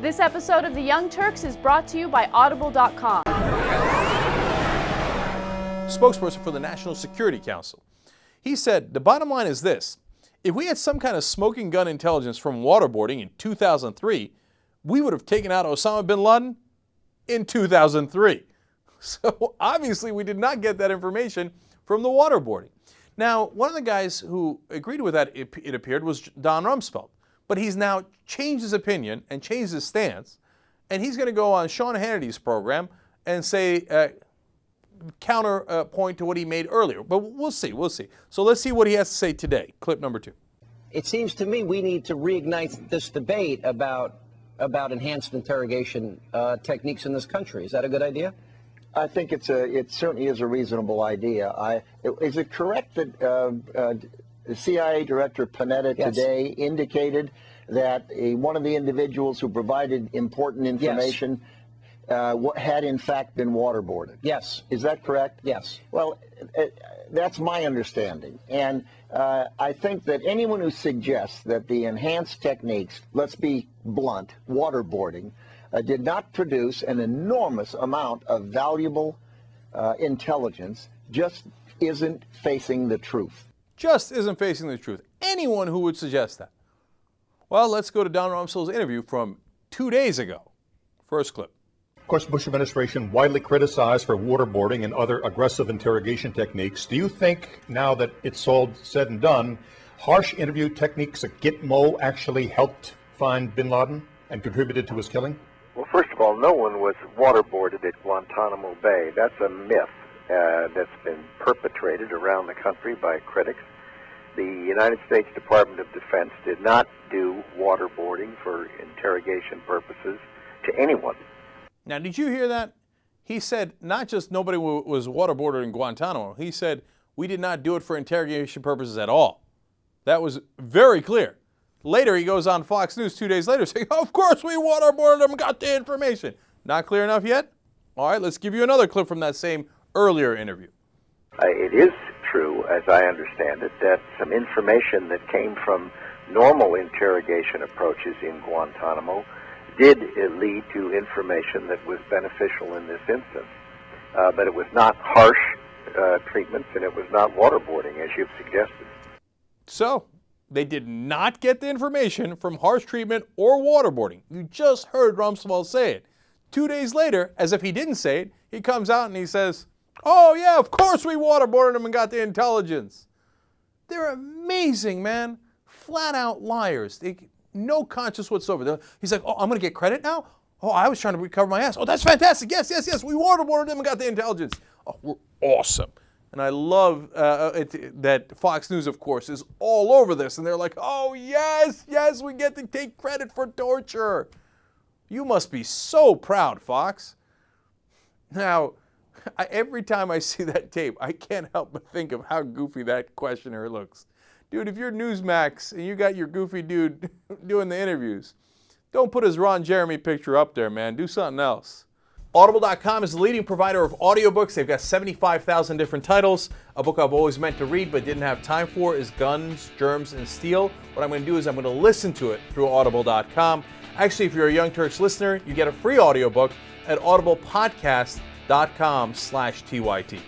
This episode of The Young Turks is brought to you by Audible.com. Spokesperson for the National Security Council. He said, the bottom line is this. If we had some kind of smoking gun intelligence from waterboarding in 2003, we would have taken out Osama Bin Laden in 2003. So obviously we did not get that information from the waterboarding. Now, one of the guys who agreed with that, it appeared, was Don Rumsfeld. But he's now changed his opinion and changed his stance, and he's going to go on Sean Hannity's program and say, counterpoint to what he made earlier. But we'll see. So let's see what he has to say today. Clip number 2. It seems to me we need to reignite this debate about enhanced interrogation techniques in this country. Is that a good idea? I think it certainly is a reasonable idea. Is it correct that the CIA Director Panetta today indicated that one of the individuals who provided important information had in fact been waterboarded? Yes. Is that correct? Yes. Well, that's my understanding. And I think that anyone who suggests that the enhanced techniques, let's be blunt, waterboarding, did not produce an enormous amount of valuable intelligence just isn't facing the truth. Just isn't facing the truth. Anyone who would suggest that. Well, let's go to Don Rumsfeld's interview from 2 days ago. First clip. Of course, the Bush administration widely criticized for waterboarding and other aggressive interrogation techniques. Do you think, now that it's all said and done, harsh interview techniques at Gitmo actually helped find Bin Laden and contributed to his killing? Well, first of all, no one was waterboarded at Guantanamo Bay. That's a myth that's been perpetrated around the country by critics. The United States Department of Defense did not do waterboarding for interrogation purposes to anyone. Now, did you hear that? He said not just nobody was waterboarded in Guantanamo. He said we did not do it for interrogation purposes at all. That was very clear. Later, he goes on Fox News 2 days later saying, of course we waterboarded them, got the information. Not clear enough yet? All right, let's give you another clip from that same earlier interview. It is true, as I understand it, that some information that came from normal interrogation approaches in Guantanamo did lead to information that was beneficial in this instance. But it was not harsh treatments, and it was not waterboarding, as you've suggested. So, they did not get the information from harsh treatment or waterboarding. You just heard Rumsfeld say it. 2 days later, as if he didn't say it, he comes out and he says, oh yeah, of course we waterboarded them and got the intelligence. They're amazing, man. Flat out liars. No conscience whatsoever. He's like, oh, I'm going to get credit now? Oh, I was trying to recover my ass. Oh, that's fantastic. Yes. We waterboarded them and got the intelligence. Oh, we're awesome. And I love that Fox News, of course, is all over this. And they're like, oh, yes, we get to take credit for torture. You must be so proud, Fox. Now, every time I see that tape, I can't help but think of how goofy that questioner looks. Dude, if you're Newsmax and you got your goofy dude doing the interviews, don't put his Ron Jeremy picture up there, man. Do something else. Audible.com is the leading provider of audiobooks. They've got 75,000 different titles. A book I've always meant to read but didn't have time for is Guns, Germs, and Steel. What I'm going to do is I'm going to listen to it through Audible.com. Actually, if you're a Young Turks listener, you get a free audiobook at audiblepodcast.com/TYT.